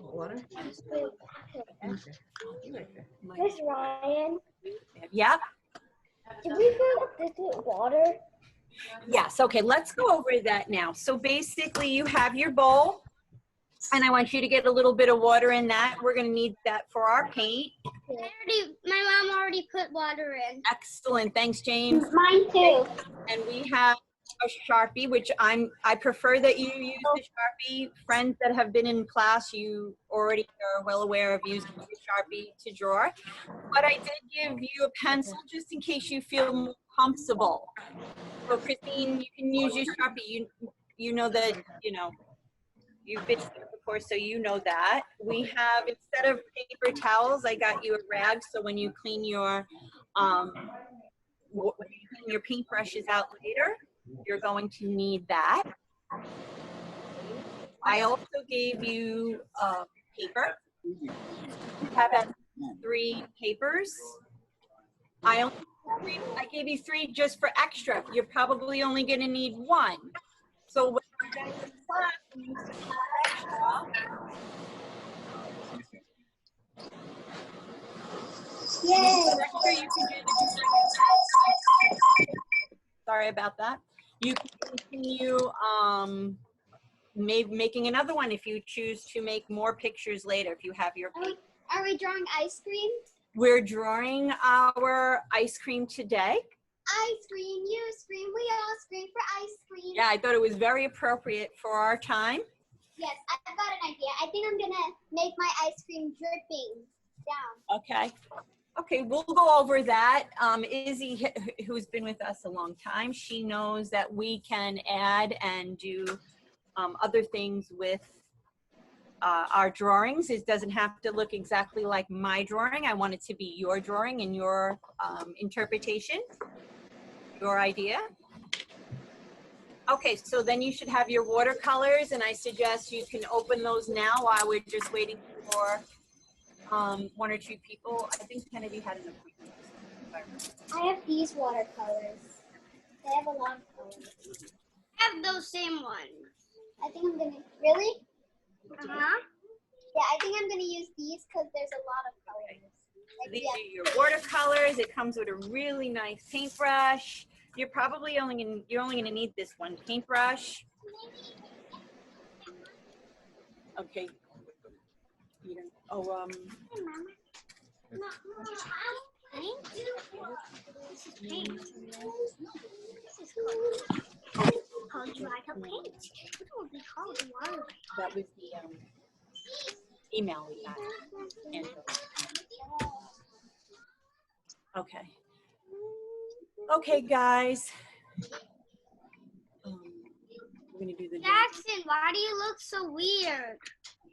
Water? Miss Ryan, Yeah. did we fill up this with water? Yes. Okay. Let's go over that now. So basically, you have your bowl, and I want you to get a little bit of water in that. We're going to need that for our paint. My mom already put water in. Excellent. Thanks, James. Mine too. And we have a Sharpie, which I prefer that you use the Sharpie. Friends that have been in class, you already are well aware of using the Sharpie to draw. But I did give you a pencil just in case you feel more comfortable. So Christine, you can use your Sharpie. You know that, you've been here before, so you know that. We have, instead of paper towels, I got you a rag, so when you clean your paintbrushes out later, you're going to need that. I also gave you paper. You have 3 papers. I gave you 3 just for extra. You're probably only going to need 1. So when you're done with class, you use the extra. Yay! You can do sorry about that. You can continue making another one if you choose to make more pictures later. If you have your. Are we drawing ice cream? We're drawing our ice cream today. Ice cream, you scream, we all scream for ice cream. Yeah, I thought it was very appropriate for our time. Yes, I've got an idea. I think I'm gonna make my ice cream dripping down. Okay. Okay, we'll go over that. Izzy, who's been with us a long time, she knows that we can add and do other things with our drawings. It doesn't have to look exactly like my drawing. I want it to be your drawing and your interpretation, your idea. Okay, so then you should have your watercolors, and I suggest you can open those now while we're just waiting for 1 or 2 people. I think Kennedy had an appointment. I have these watercolors. They have a lot of colors. I have those same ones. I think I'm gonna, really? Uh-huh. Yeah, I think I'm gonna use these because there's a lot of colors. Like, these are your watercolors. It comes with a really nice paintbrush. You're probably only gonna need this one paintbrush. Okay. You don't, oh, Hey, Mama. No, paint? This is paint. This is called dry to paint. What would be called water? that was the email we got. Angela. Okay. Okay, guys. We're gonna do the. Jackson, why do you look so weird?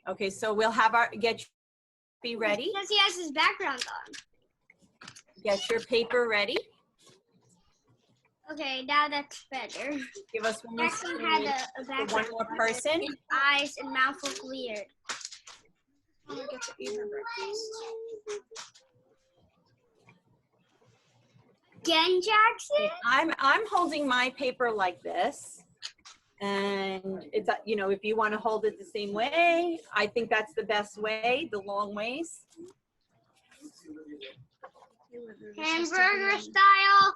Okay, so we'll have be ready. Because he has his background on. Get your paper ready. Okay, now that's better. Give us one more. Jackson had a background. One more person. His eyes and mouth look weird. Again, Jackson? I'm holding my paper like this, and it's if you want to hold it the same way, I think that's the best way, the long ways. Hamburger style.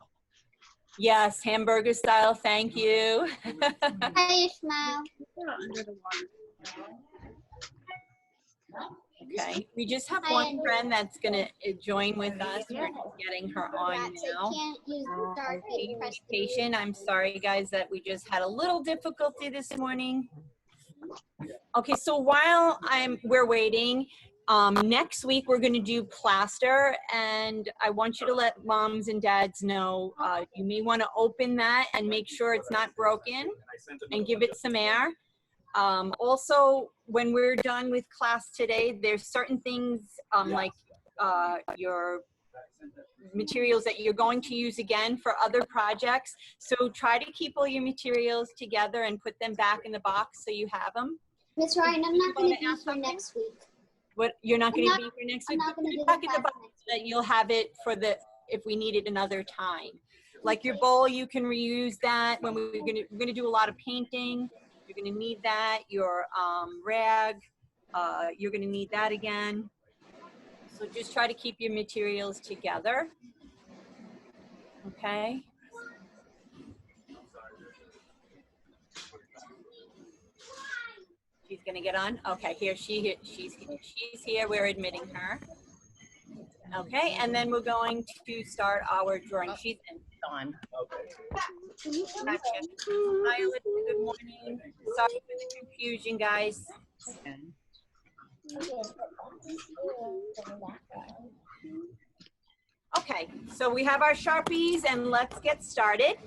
Yes, hamburger style. Thank you. How do you smile? Okay, we just have one friend that's gonna join with us. We're just getting her on now. Can't use dark Patient. I'm sorry, guys, that we just had a little difficulty this morning. Okay, so while we're waiting, next week we're going to do plaster, and I want you to let moms and dads know you may want to open that and make sure it's not broken, and give it some air. Also, when we're done with class today, there's certain things like your materials that you're going to use again for other projects. So try to keep all your materials together and put them back in the box so you have them. Miss Ryan, I'm not going to be for next week. What, you're not going to be here next week? I'm not going to do Back in the the box that you'll have it for if we need it another time. Like your bowl, you can reuse that when we're going to do a lot of painting. You're going to need that. Your rag, You're gonna need that again. So just try to keep your materials together. Okay. She's gonna get on. Okay, she's here. We're admitting her. Okay, and then we're going to start our drawing. She's on. Gotcha. Violet, good morning. Sorry for the confusion, guys. Okay, so we have our Sharpies and let's get started.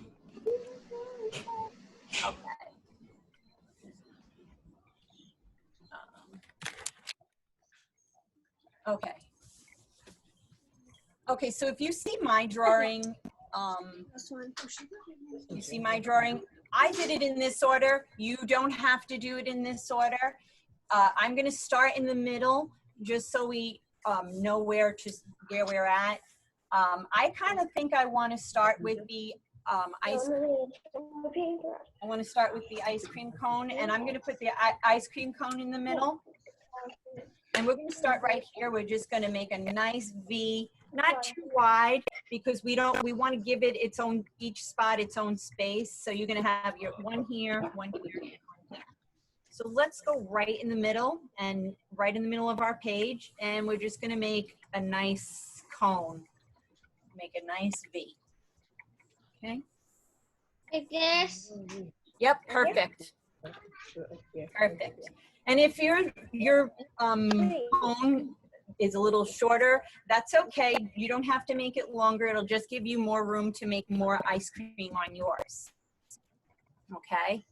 Okay. Okay, so if you see my drawing, you see my drawing, I did it in this order. You don't have to do it in this order. I'm gonna start in the middle just so we know where we're at. I kind of think I want to start with the ice cream cone, and I'm going to put the ice cream cone in the middle. And we're going to start right here. We're just going to make a nice V, not too wide, because we want to give it each spot its own space. So you're going to have your one here, one here, and one here. So let's go right in the middle and right in the middle of our page, and we're just going to make a nice cone. Make a nice V. Okay. Like this? Yep, perfect. Perfect. And if your cone is a little shorter, that's okay. You don't have to make it longer. It'll just give you more room to make more ice cream on yours. Okay.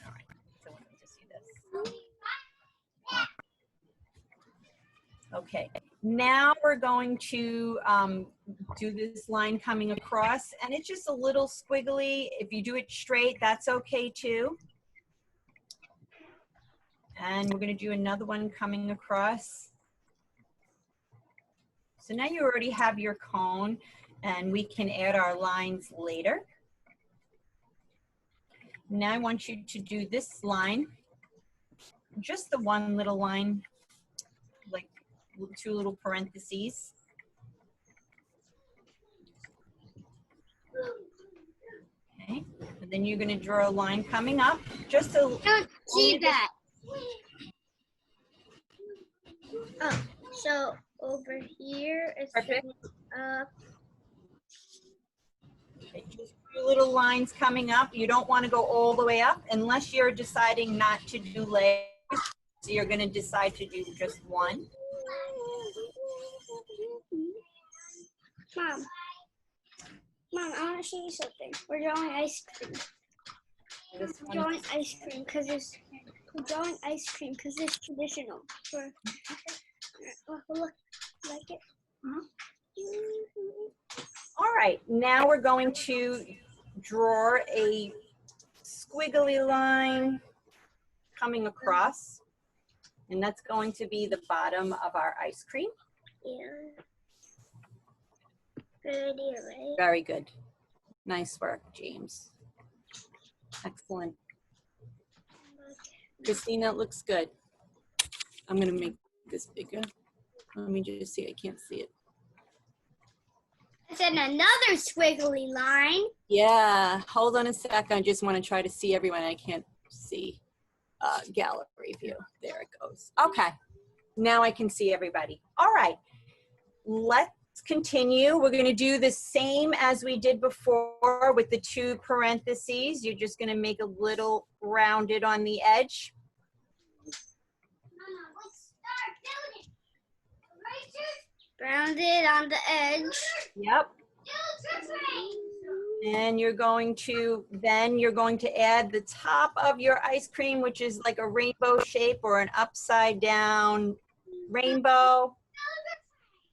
All right. So let me just see this. Okay. Now we're going to do this line coming across, and it's just a little squiggly. If you do it straight, that's okay too. And we're going to do another one coming across. So now you already have your cone, and we can add our lines later. Now I want you to do this line, just the one little line, like 2 little parentheses. Okay, and then you're going to draw a line coming up. Just a. I don't see that. Oh, so over here it's Perfect. up. Okay, just 2 little lines coming up. You don't want to go all the way up unless you're deciding not to do layers. So you're going to decide to do just one. Mom, I want to show you something. We're drawing ice cream. This We're one. drawing ice cream because it's traditional. Look, like it. All right, now we're going to draw a squiggly line coming across, and that's going to be the bottom of our ice cream. Yeah. Good idea, right? Very good. Nice work, James. Excellent. Christina, it looks good. I'm going to make this bigger. Let me just see. I can't see it. And then another squiggly line. Yeah, hold on a second. I just want to try to see everyone. I can't see gallery view. There it goes. Okay, now I can see everybody. All right, let's continue. We're going to do the same as we did before with the 2 parentheses. You're just going to make a little rounded on the edge. Mama, let's start building. Rounded on the edge. Yep. And you're going to add the top of your ice cream, which is like a rainbow shape or an upside down rainbow.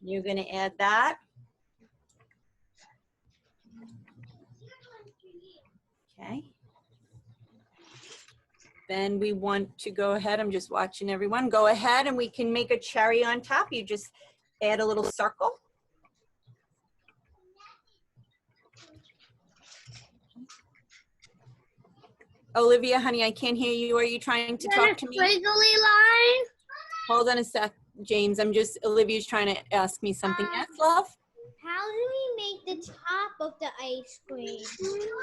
You're going to add that. Okay. Then we want to go ahead. I'm just watching everyone. Go ahead and we can make a cherry on top. You just add a little circle. Olivia, honey, I can't hear you. Are you trying to talk to me? Squiggly line. Hold on a sec, James. Olivia's trying to ask me something. Yes, love? How do we make the top of the ice cream?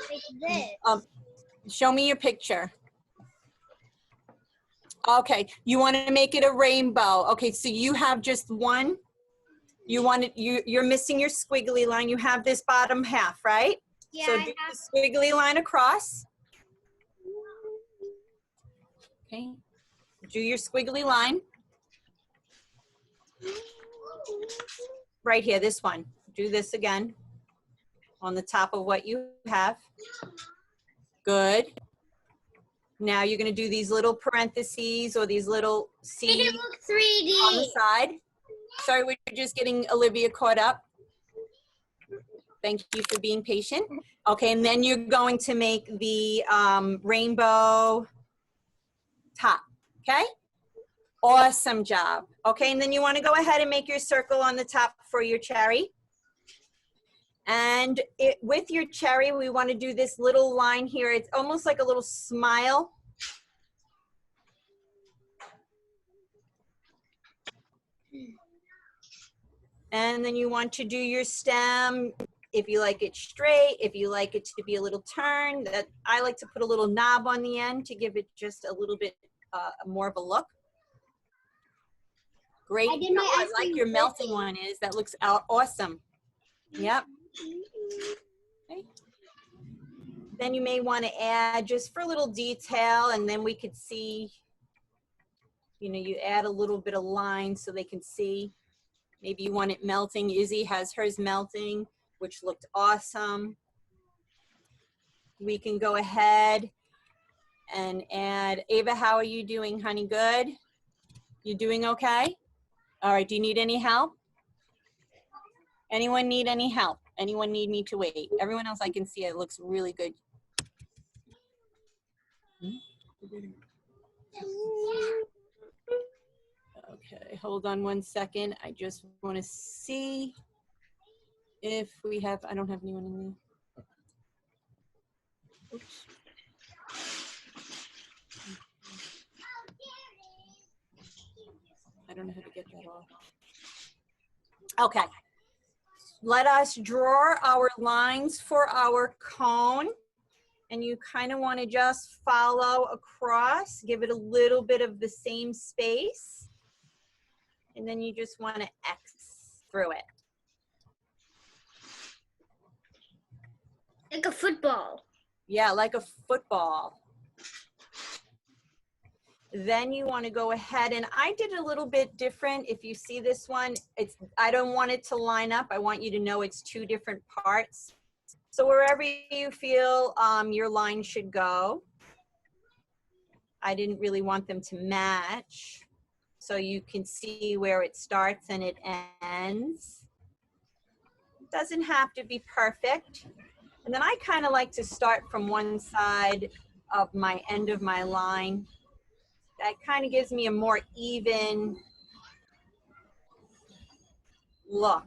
Like this. Show me your picture. Okay, you want to make it a rainbow. Okay, so you have just one. You're missing your squiggly line. You have this bottom half, right? Yeah, So do the squiggly line across. Okay, do your squiggly line. Right here, this one. Do this again on the top of what you have. Good. Now you're going to do these little parentheses or these little C's Make it look 3D. on the side. Sorry, we're just getting Olivia caught up. Thank you for being patient. Okay, and then you're going to make the rainbow top, okay? Awesome job. Okay, and then you want to go ahead and make your circle on the top for your cherry. And with your cherry, we want to do this little line here. It's almost like a little smile. And then you want to do your stem, if you like it straight, if you like it to be a little turn. I like to put a little knob on the end to give it just a little bit more of a look. Great. I like your melting one is. That looks awesome. Yep. Okay. Then you may want to add just for a little detail, and then we could see, you add a little bit of line so they can see. Maybe you want it melting. Izzy has hers melting, which looked awesome. We can go ahead and add, Ava, how are you doing, honey? Good? You doing okay? All right, do you need any help? Anyone need any help? Anyone need me to wait? Everyone else I can see, it looks really good. Okay, hold on one second. I just want to see if we have, I don't have anyone in there. Oops. I don't know how to get that off. Okay. Let us draw our lines for our cone. And you kind of want to just follow across, give it a little bit of the same space. And then you just want to X through it. Like a football. Yeah, like a football. Then you want to go ahead, and I did a little bit different. If you see this one, I don't want it to line up. I want you to know it's two different parts. So wherever you feel your line should go, I didn't really want them to match. So you can see where it starts and it ends. It doesn't have to be perfect. And then I kind of like to start from one side of my end of my line. That kind of gives me a more even look.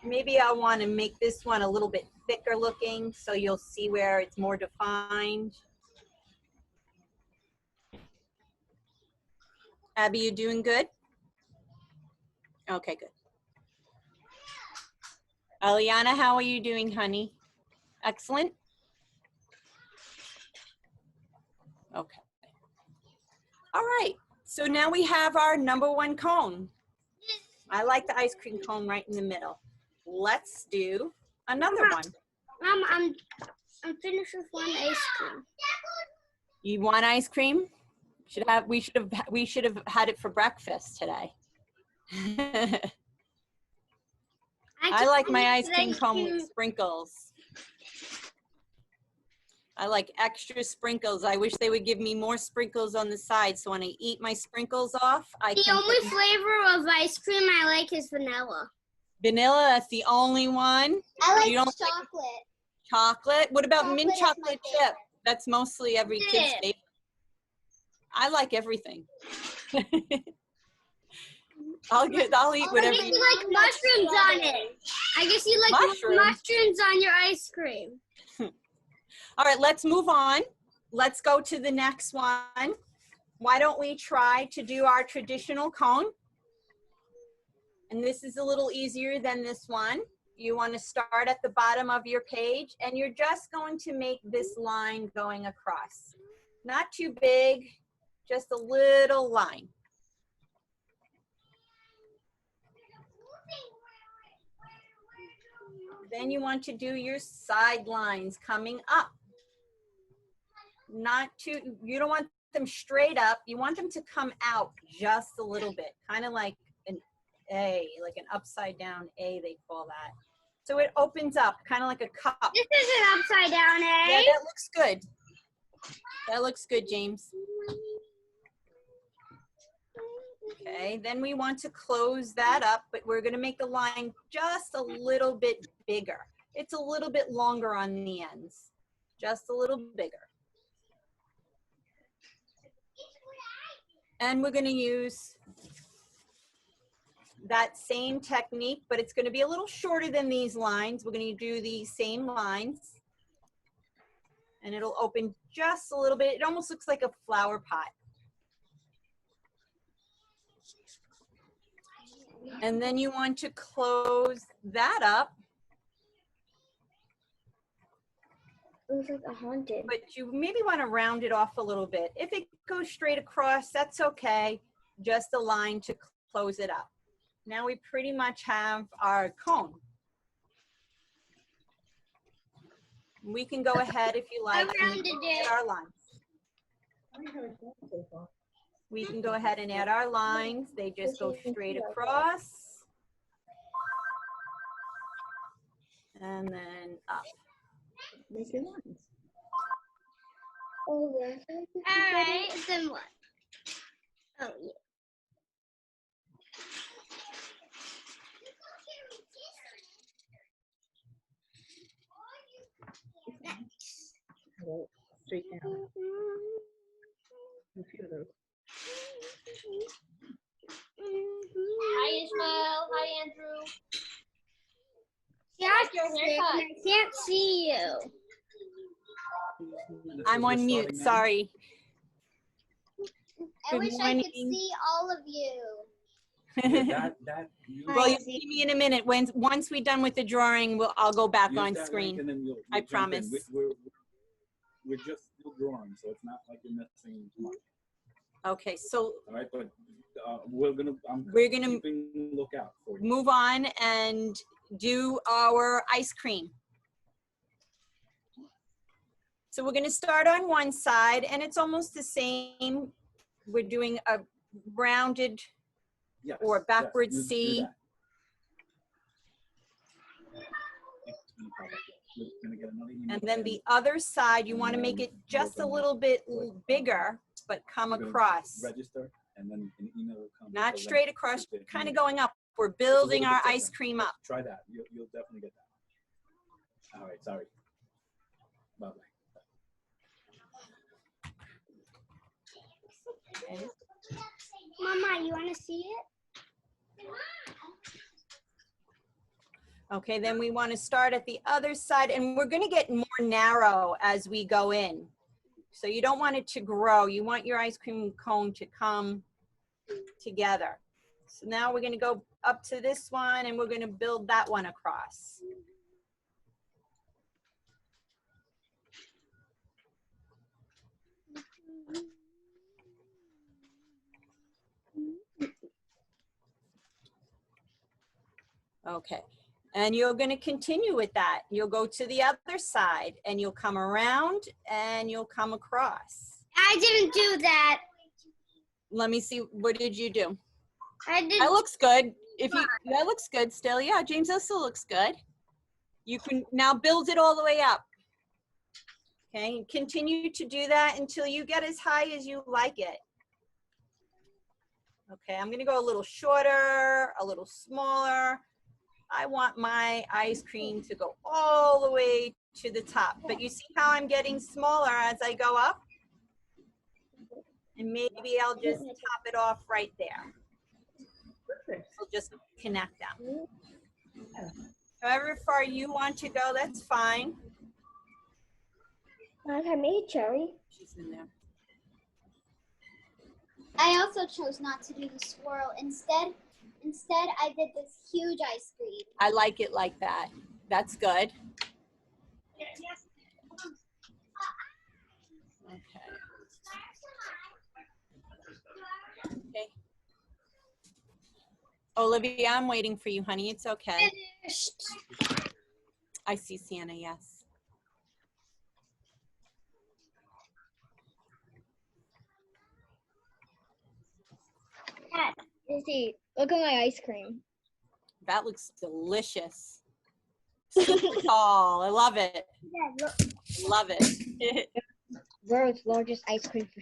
Maybe I want to make this one a little bit thicker looking so you'll see where it's more defined. Abby, you doing good? Okay, good. Aliana, how are you doing, honey? Excellent. Okay. All right, so now we have our #1 cone. I like the ice cream cone right in the middle. Let's do another one. I'm finished with one ice cream. You want ice cream? We should have had it for breakfast today. I like my ice cream cone with sprinkles. I like extra sprinkles. I wish they would give me more sprinkles on the side so when I eat my sprinkles off, I can. The only flavor of ice cream I like is vanilla. Vanilla, that's the only one. I like You don't chocolate. Chocolate? What about mint Chocolate is my chocolate chip? That's mostly every kid's favorite. I like everything. I'll eat whatever. I guess you like mushrooms on it. I guess you like mushrooms on your ice cream. All right, let's move on. Let's go to the next one. Why don't we try to do our traditional cone? And this is a little easier than this one. You want to start at the bottom of your page, and you're just going to make this line going across. Not too big, just a little line. Then you want to do your side lines coming up. Not too, you don't want them straight up. You want them to come out just a little bit, kind of like an A, like an upside down A, they call that. So it opens up, kind of like a cup. This is an upside down A. Yeah, that looks good. That looks good, James. Okay, then we want to close that up, but we're going to make the line just a little bit bigger. It's a little bit longer on the ends, just a little bigger. And we're going to use that same technique, but it's going to be a little shorter than these lines. We're going to do these same lines, and it'll open just a little bit. It almost looks like a flower pot. And then you want to close that up. It was like a haunted. But you maybe want to round it off a little bit. If it goes straight across, that's okay. Just a line to close it up. Now we pretty much have our cone. We can go ahead if you like and add our lines. We can go ahead and add our lines. They just go straight across. And then up. Make your lines. Oh, yeah. All right, then what? Oh, yeah. Go straight down. A few of those. Hi, Ismael. Hi, Andrew. Jackson, your haircut. I can't see you. I'm on mute, sorry. I Good wish I could morning. see all of you. Well, you'll see me in a minute. Once we're done with the drawing, I'll go back on screen. I promise. We're just still drawing, so it's not like you're missing much. Okay, so All right, but we're gonna keeping lookout for you. move on and do our ice cream. So we're going to start on one side, and it's almost the same. We're doing a rounded Yes, or backward yes, C. do that. And then the other side, you want to make it just a little bit bigger, but come across. Register, and then an email will come. Not straight across, kind of going up. We're building our ice cream up. Try that. You'll definitely get that. All right, sorry. Bye-bye. Okay. Mama, you want to see it? Okay, then we want to start at the other side, and we're going to get more narrow as we go in. So you don't want it to grow. You want your ice cream cone to come together. So now we're going to go up to this one, and we're going to build that one across. Okay, and you're going to continue with that. You'll go to the other side, and you'll come around, and you'll come across. I didn't do that. Let me see, what did you do? I didn't. That looks good. If you, that looks good still. Yeah, James, that still looks good. You can now build it all the way up. Okay, continue to do that until you get as high as you like it. Okay, I'm gonna go a little shorter, a little smaller. I want my ice cream to go all the way to the top, but you see how I'm getting smaller as I go up? And maybe I'll just top it off right there. We'll just connect them. However far you want to go, that's fine. I made cherry. She's in there. I also chose not to do the swirl. Instead, I did this huge ice cream. I like it like that. That's good. Okay. Okay. Olivia, I'm waiting for you, honey. It's okay. Finished. I see Sienna, yes. Dad, see, look at my ice cream. That looks delicious. Super tall. I love it. Yeah, look. Love it. World's largest ice cream for.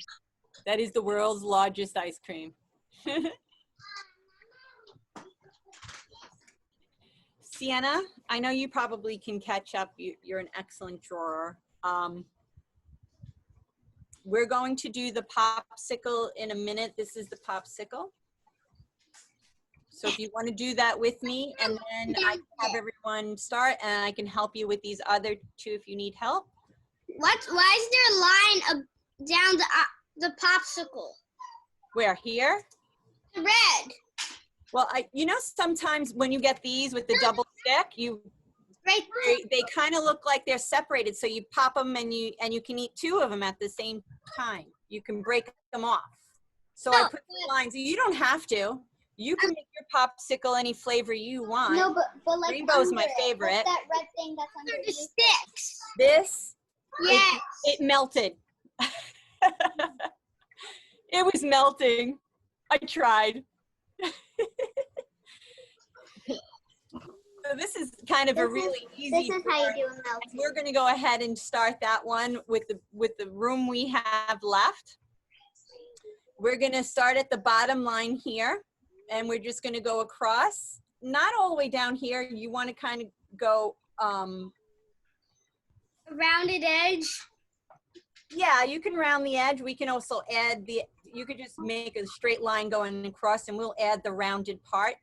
That is the world's largest ice cream. Sienna, I know you probably can catch up. You're an excellent drawer. We're going to do the popsicle in a minute. This is the popsicle. So if you want to do that with me, and then I can have everyone start, and I can help you with these other two if you need help. Why is there a line down the popsicle? Where, here? The red. Well, you know, sometimes when you get these with the double stick, Right. they kind of look like they're separated. So you pop them and you can eat two of them at the same time. You can break them off. So I put the lines. You don't have to. You can make your popsicle any flavor you want. No, but like Rainbow's my favorite. What's that red thing that's under the sticks? This, Yes. it melted. It was melting. I tried. So this is kind of a really easy. This is how you part. do a melting. We're going to go ahead and start that one with the room we have left. We're going to start at the bottom line here, and we're just going to go across, not all the way down here. You want to kind of go A rounded edge. yeah, you can round the edge. We can also add you could just make a straight line going across, and we'll add the rounded part.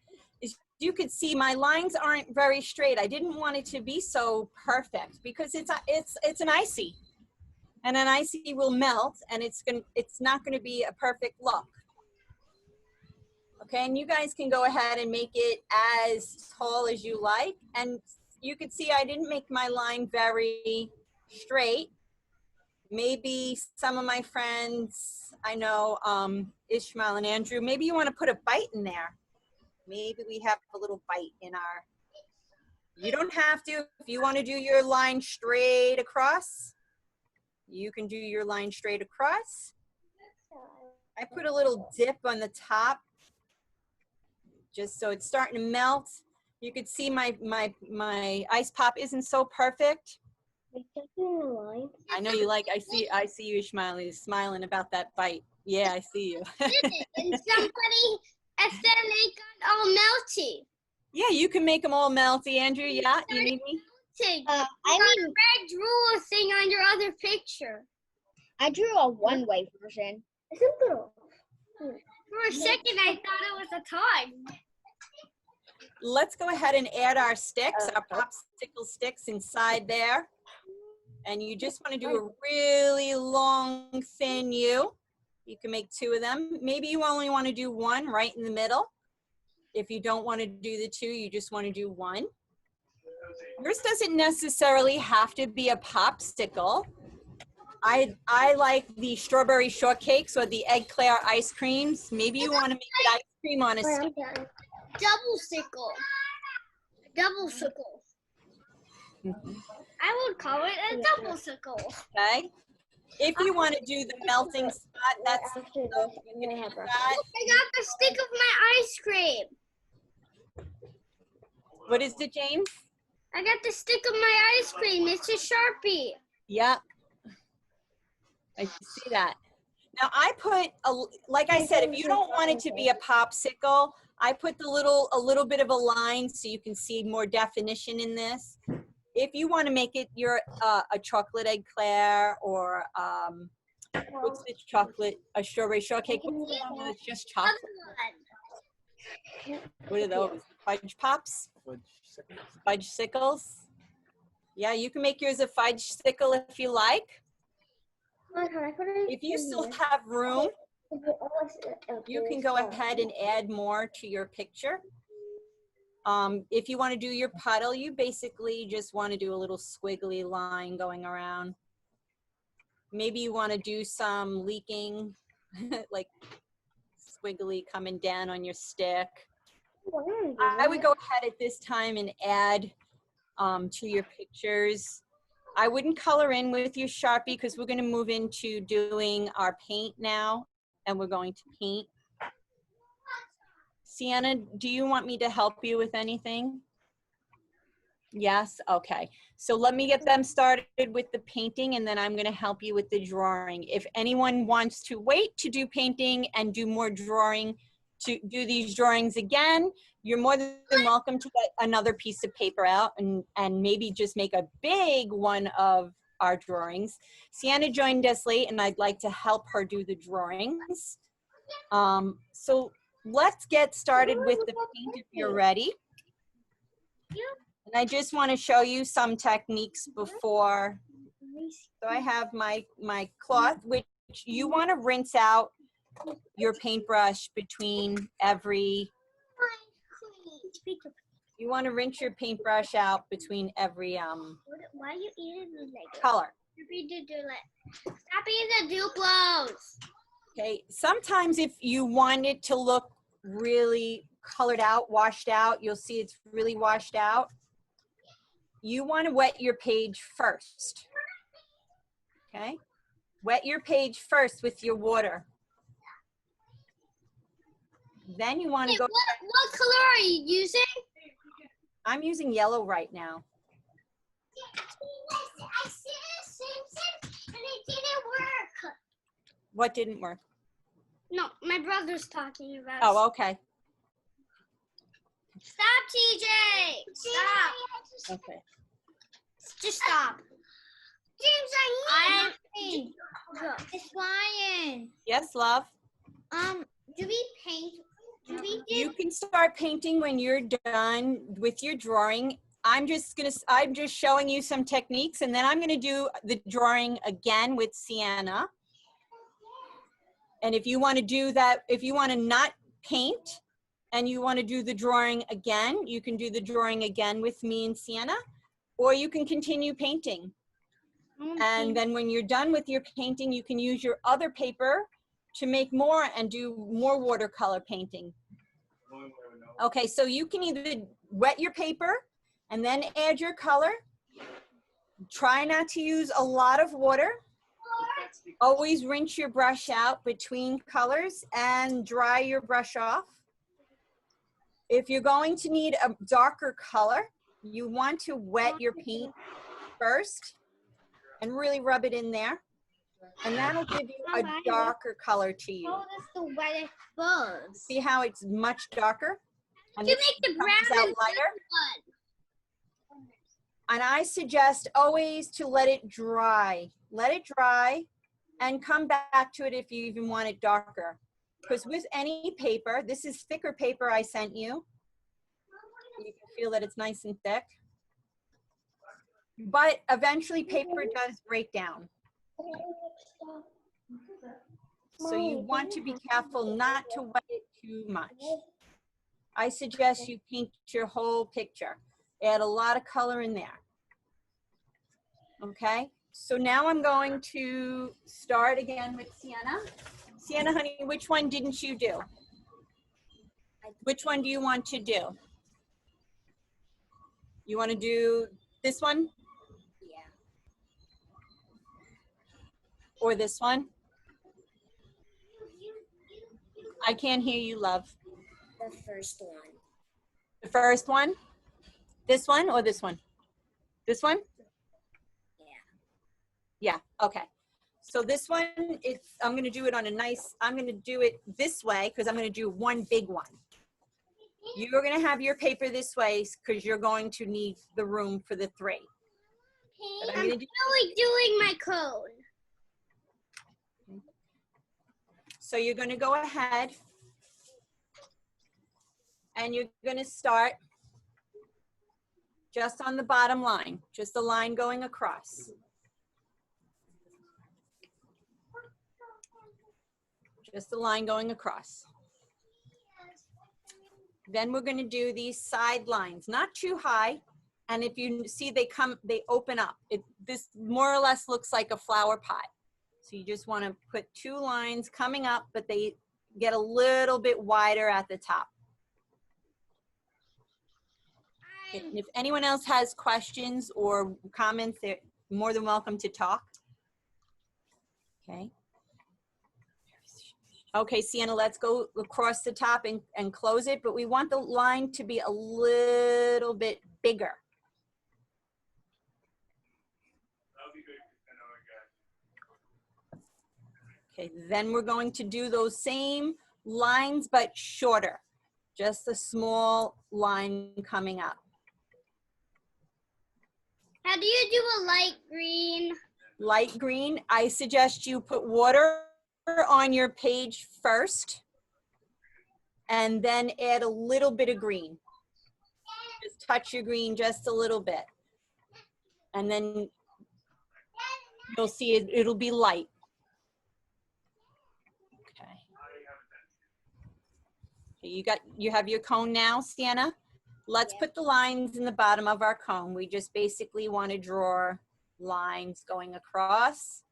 As you can see, my lines aren't very straight. I didn't want it to be so perfect because it's an icy, and an icy will melt, and it's not gonna be a perfect look. Okay, and you guys can go ahead and make it as tall as you like, and you can see I didn't make my line very straight. Maybe some of my friends, I know Ishmael and Andrew, maybe you want to put a bite in there. Maybe we have a little bite in you don't have to. If you want to do your line straight across, you can do your line straight across. I put a little dip on the top just so it's starting to melt. You could see my ice pop isn't so perfect. I know you like, I see you, Ishmael, is smiling about that bite. Yeah, I see you. And somebody said they got all melty. Yeah, you can make them all melty, Andrew. Yeah, you need me? I mean, red drew a thing on your other picture. I drew a one-way version. Simple. For a second, I thought it was a tie. Let's go ahead and add our sticks, our popsicle sticks inside there. And you just want to do a really long, thin U. You can make two of them. Maybe you only want to do one right in the middle. If you don't want to do the two, you just want to do one. Yours doesn't necessarily have to be a popsicle. I like the strawberry shortcakes or the eclair ice creams. Maybe you want to make it ice cream on a stick. Double sickle. Double sickle. I would call it a double sickle. Okay. If you want to do the melting spot, that's After you this, can I'm gonna do have breakfast. that. I got the stick of my ice cream. What is it, James? I got the stick of my ice cream. It's a Sharpie. Yep. I see that. Now I put like I said, if you don't want it to be a popsicle, I put a little bit of a line so you can see more definition in this. If you want to make it your a chocolate eclair or what's the chocolate, a strawberry shortcake, what's the one that's just chocolate? What are those? Fudge pops? Fudge sickles? Yeah, you can make yours a fudge sickle if you like. If you still have room, you can go ahead and add more to your picture. If you want to do your puddle, you basically just want to do a little squiggly line going around. Maybe you want to do some leaking, like squiggly coming down on your stick. I would go ahead at this time and add to your pictures. I wouldn't color in with your Sharpie because we're going to move into doing our paint now, and we're going to paint. Sienna, do you want me to help you with anything? Yes? Okay. So let me get them started with the painting, and then I'm going to help you with the drawing. If anyone wants to wait to do painting and do more drawing, to do these drawings again, you're more than welcome to get another piece of paper out and maybe just make a big one of our drawings. Sienna joined us late, and I'd like to help her do the drawings. So let's get started with the paint if you're ready. And I just want to show you some techniques before. So I have my cloth, which you want to rinse out your paintbrush between every, you want to rinse your paintbrush out between every Why are you eating the Lego? color. Stop eating the Duplos. Okay, sometimes if you want it to look really colored out, washed out, you'll see it's really washed out. You want to wet your page first. Okay, wet your page first with your water. Then you want to go. What color are you using? I'm using yellow right now. I see the same thing and it didn't work. What didn't work? No, my brother's talking about. Oh, okay. Stop, TJ. Stop. Okay. Just stop. James, it's flying. Yes, love. Do we paint? You can start painting when you're done with your drawing. I'm just showing you some techniques, and then I'm gonna do the drawing again with Sienna. And if you want to do that, if you want to not paint and you want to do the drawing again, you can do the drawing again with me and Sienna, or you can continue painting. And then when you're done with your painting, you can use your other paper to make more and do more watercolor painting. Okay, so you can either wet your paper and then add your color. Try not to use a lot of water. Always rinse your brush out between colors and dry your brush off. If you're going to need a darker color, you want to wet your paint first and really rub it in there. And that'll give you a darker color to you. Oh, that's the wettest bugs. See how it's much darker? And You make the brown out and lighter. one. And I suggest always to let it dry. Let it dry and come back to it if you even want it darker. Because with any paper, this is thicker paper I sent you. You can feel that it's nice and thick. But eventually paper does break down. So you want to be careful not to wet it too much. I suggest you paint your whole picture. Add a lot of color in there. Okay, so now I'm going to start again with Sienna. Sienna, honey, which one didn't you do? Which one do you want to do? You want to do this one? Yeah. Or this one? I can't hear you, love. The first one. The first one? This one or this one? This one? Yeah, okay. So this one, I'm going to do it on a nice, I'm going to do it this way because I'm going to do one big one. You're going to have your paper this way because you're going to need the room for the three. I'm really doing my cone. So you're going to go ahead and you're going to start just on the bottom line, just the line going across. Just the line going across. Then we're going to do these side lines, not too high. And if you see they open up. This more or less looks like a flower pot. So you just want to put 2 lines coming up, but they get a little bit wider at the top. And if anyone else has questions or comments, they're more than welcome to talk. Okay. Okay, Sienna, let's go across the top and close it, but we want the line to be a little bit bigger. Okay, then we're going to do those same lines, but shorter. Just a small line coming up. How do you do a light green? Light green, I suggest you put water on your page first and then add a little bit of green. Just touch your green just a little bit. And then you'll see it'll be light. Okay, you have your cone now, Sienna? Let's put the lines in the bottom of our cone. We just basically want to draw lines going across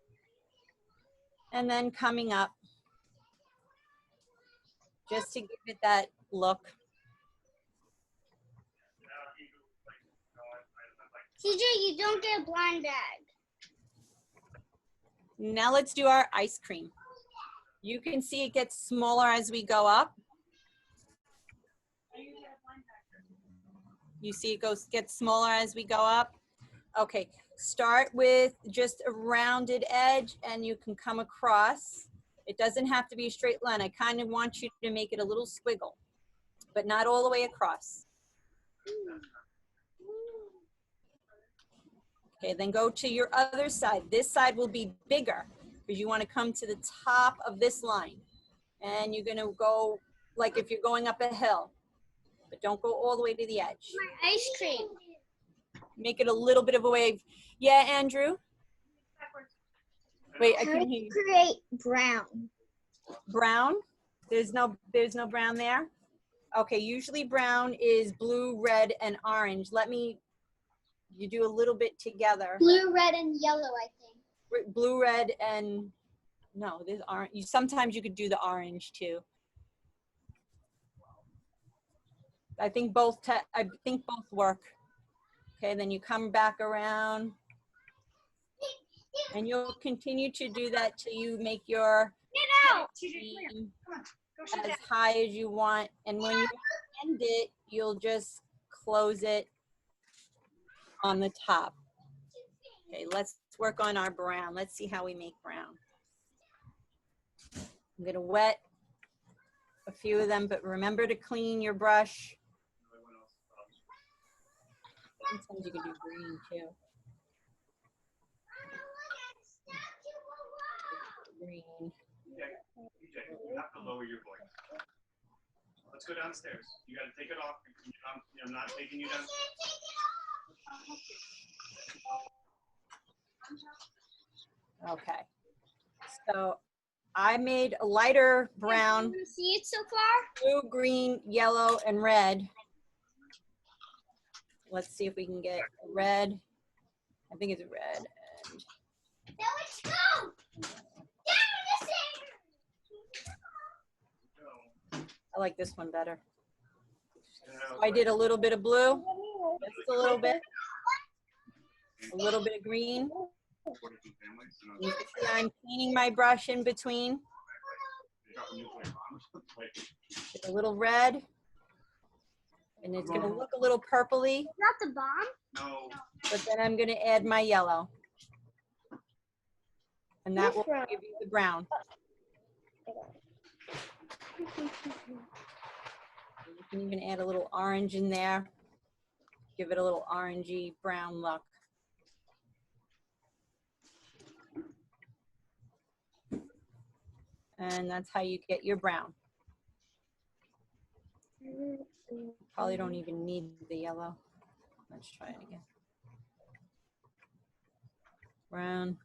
and then coming up just to give it that look. CJ, you don't get a blind bag. Now let's do our ice cream. You can see it gets smaller as we go up. You see it gets smaller as we go up. Okay, start with just a rounded edge and you can come across. It doesn't have to be a straight line. I kind of want you to make it a little squiggle, but not all the way across. Okay, then go to your other side. This side will be bigger because you want to come to the top of this line. And you're gonna go like if you're going up a hill, but don't go all the way to the edge. My ice cream. Make it a little bit of a wave. Yeah, Andrew? Wait, I can't hear you. Create brown. Brown? There's no brown there? Okay, usually brown is blue, red, and orange. You do a little bit together. Blue, red, and yellow, I think. Blue, red, and no, there's orange. Sometimes you could do the orange too. I think both work. Okay, then you come back around and you'll continue to do that till you make your beam as high as you want. And when you end it, you'll just close it on the top. Okay, let's work on our brown. Let's see how we make brown. I'm gonna wet a few of them, but remember to clean your brush. Sometimes you can do green too. Green. You have to lower your voice. Let's go downstairs. You got to take it off. I'm not taking you down. Okay. So I made a lighter brown. Can you see it so far? Blue, green, yellow, and red. Let's see if we can get red. I think it's red. And Now let's go! Down the stairs! I like this one better. So I did a little bit of blue, just a little bit of green. You can see I'm cleaning my brush in between. A little red. And it's gonna look a little purpley. Not the bomb? No. But then I'm gonna add my yellow. And that will give you the brown. You can even add a little orange in there. Give it a little orangey brown look. And that's how you get your brown. Probably don't even need the yellow. Let's try it again. Brown.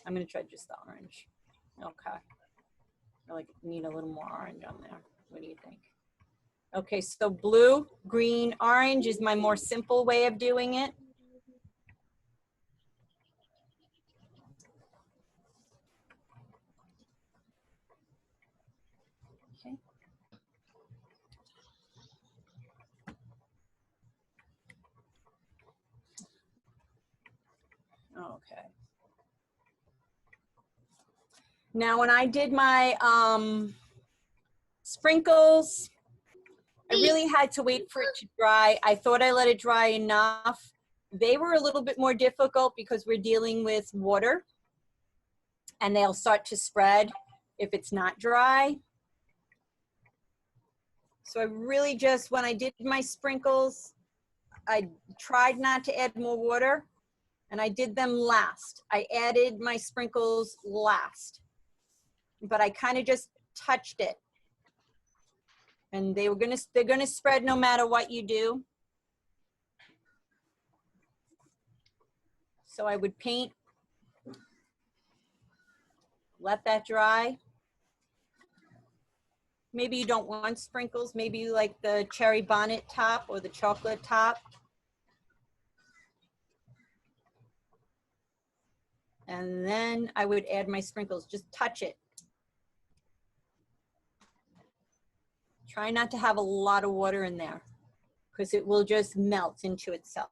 I'm gonna try just the orange. Okay. I like need a little more orange on there. What do you think? Okay, so blue, green, orange is my more simple way of doing it. Okay. Okay. Now, when I did my sprinkles, I really had to wait for it to dry. I thought I let it dry enough. They were a little bit more difficult because we're dealing with water and they'll start to spread if it's not dry. So I really just, when I did my sprinkles, I tried not to add more water and I did them last. I added my sprinkles last, but I kind of just touched it. And they're gonna spread no matter what you do. So I would paint, let that dry. Maybe you don't want sprinkles. Maybe you like the cherry bonnet top or the chocolate top. And then I would add my sprinkles, just touch it. Try not to have a lot of water in there because it will just melt into itself.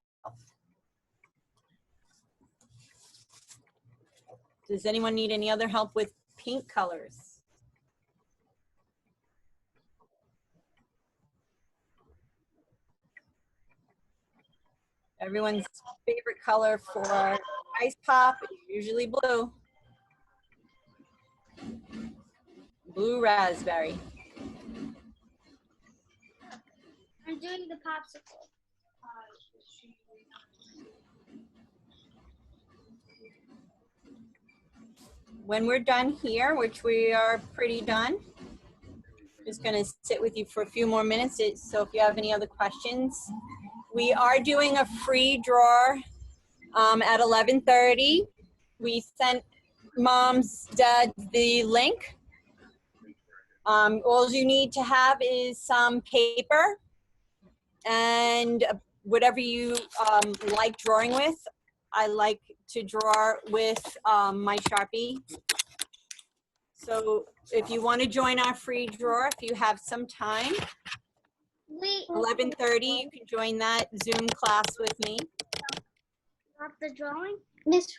Does anyone need any other help with paint colors? Everyone's favorite color for ice pop is usually blue. Blue raspberry. I'm doing the popsicle. When we're done here, which we are pretty done, just gonna sit with you for a few more minutes. So if you have any other questions, we are doing a free draw at 11:30. We sent moms, dads the link. All you need to have is some paper and whatever you like drawing with. I like to draw with my Sharpie. So if you want to join our free draw, if you have some time, 11:30, you can join that Zoom class with me. Not the drawing? Miss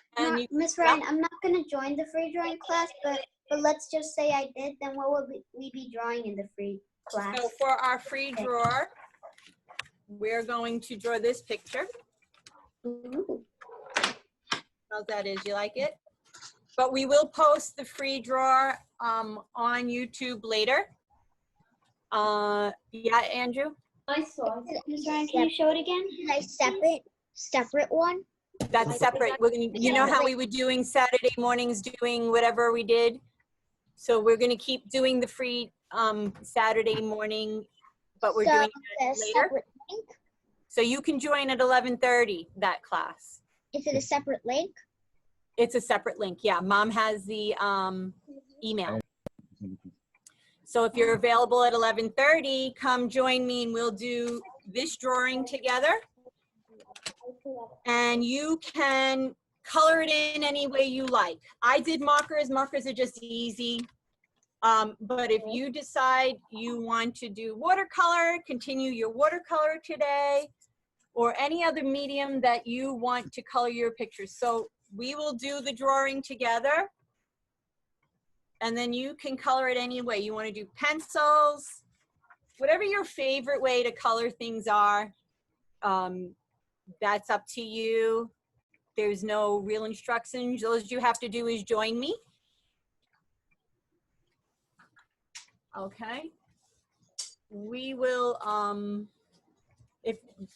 Ryan, I'm not going to join the free drawing class, but let's just say I did, then what would we be drawing in the free class? So for our free draw, we're going to draw this picture. Ooh. How's that is, you like it? But we will post the free draw on YouTube later. Yeah, Andrew? I saw it. Miss Ryan, can you show it again? Separate one? That's separate. We're gonna, you know how we were doing Saturday mornings, doing whatever we did? So we're gonna keep doing the free Saturday morning, but we're doing it later. Link? So you can join at 11:30, that class. Is it a separate link? It's a separate link, yeah. Mom has the email. So if you're available at 11:30, come join me and we'll do this drawing together. And you can color it in any way you like. I did markers. Markers are just easy. But if you decide you want to do watercolor, continue your watercolor today, or any other medium that you want to color your pictures. So we will do the drawing together, and then you can color it any way. You want to do pencils, whatever your favorite way to color things are, that's up to you. There's no real instructions. All you have to do is join me. Okay. We will,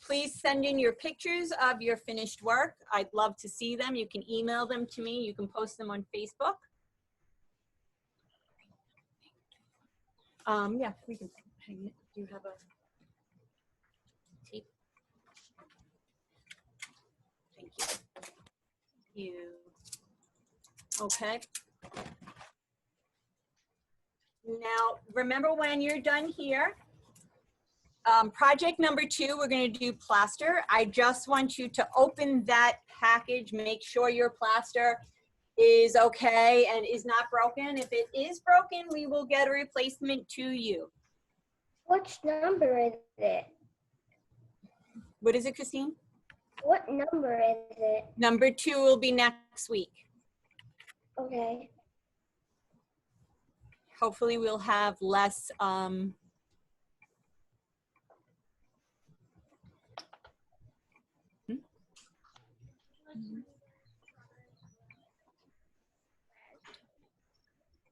please send in your pictures of your finished work. I'd love to see them. You can email them to me. You can post them on Facebook. Yeah, we can hang it. Do you have a tape? Thank you. Okay. Now, remember when you're done here, project number 2, we're going to do plaster. I just want you to open that package, make sure your plaster is okay and is not broken. If it is broken, we will get a replacement to you. Which number is it? What is it, Christine? What number is it? Number 2 will be next week. Okay. Hopefully we'll have less,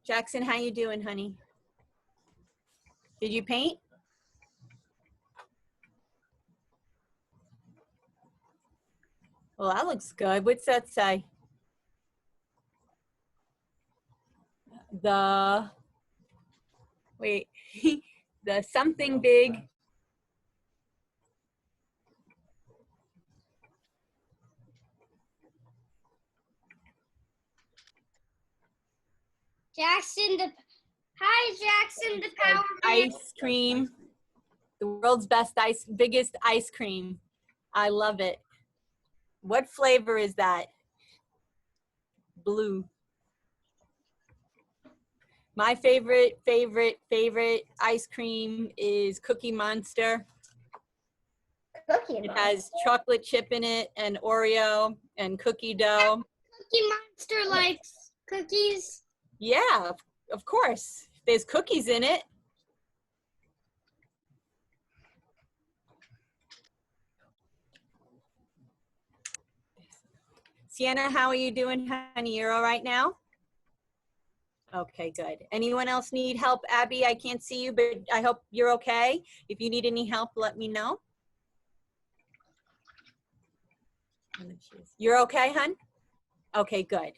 Jackson, how you doing, honey? Did you paint? Well, that looks good. What's that say? Wait, the something big. Jackson, hi Jackson, the power man. Ice cream. The world's biggest ice cream. I love it. What flavor is that? Blue. My favorite ice cream is Cookie Monster. Cookie It Monster. has chocolate chip in it and Oreo and cookie dough. Cookie Monster likes cookies. Yeah, of course. There's cookies in it. Sienna, how are you doing, honey? You're all right now? Okay, good. Anyone else need help? Abby, I can't see you, but I hope you're okay. If you need any help, let me know. You're okay, hun? Okay, good.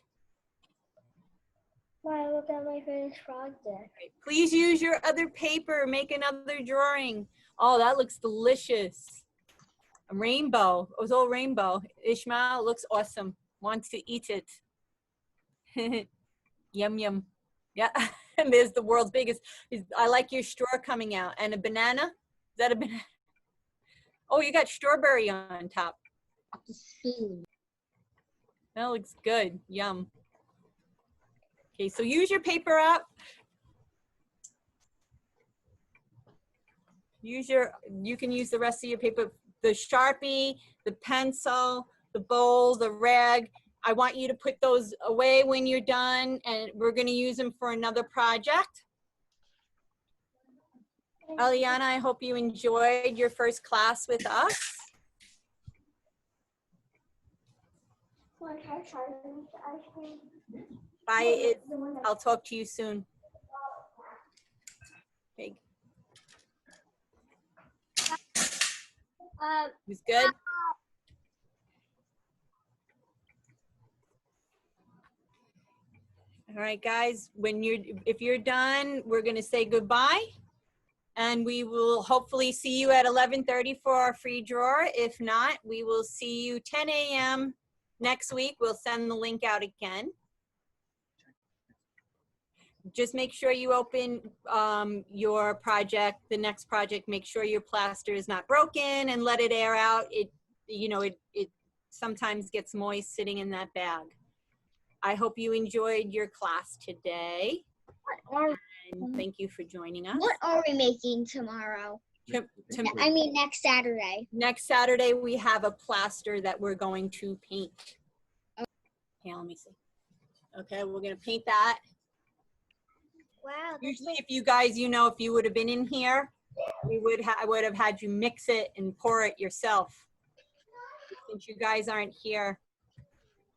Why, look at my finished project. Please use your other paper. Make another drawing. Oh, that looks delicious. A rainbow. It was all rainbow. Ishmael, looks awesome. Wants to eat it. Yum, yum. Yeah, and there's the world's biggest. I like your straw coming out. And a banana? Is that a banana? Oh, you got strawberry on top. That looks good. Yum. Okay, so use your paper up. You can use the rest of your paper. The Sharpie, the pencil, the bowl, the rag. I want you to put those away when you're done, and we're going to use them for another project. Eliana, I hope you enjoyed your first class with us. Bye. I'll talk to you soon. Okay. It was good. All right, guys, if you're done, we're going to say goodbye. And we will hopefully see you at 11:30 for our free drawer. If not, we will see you 10 a.m. next week. We'll send the link out again. Just make sure you open your project, the next project. Make sure your plaster is not broken and let it air out. It sometimes gets moist sitting in that bag. I hope you enjoyed your class today. And thank you for joining us. What are we making tomorrow? I mean, next Saturday. Next Saturday, we have a plaster that we're going to paint. Okay, let me see. Okay, we're going to paint that. Wow. Usually, if you guys, if you would have been in here, I would have had you mix it and pour it yourself. Since you guys aren't here,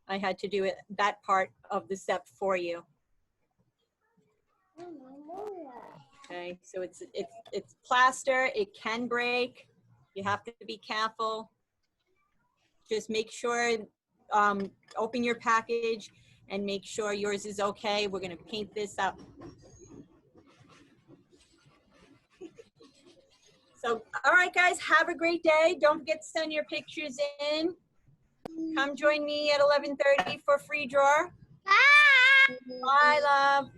I had to do that part of the step for you. Okay, so it's plaster. It can break. You have to be careful. Just make sure, open your package and make sure yours is okay. We're gonna paint this up. So, all right, guys, have a great day. Don't forget to send your pictures in. Come join me at 11:30 for free drawer. Bye. Bye, love.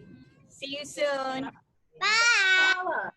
See you soon. Bye.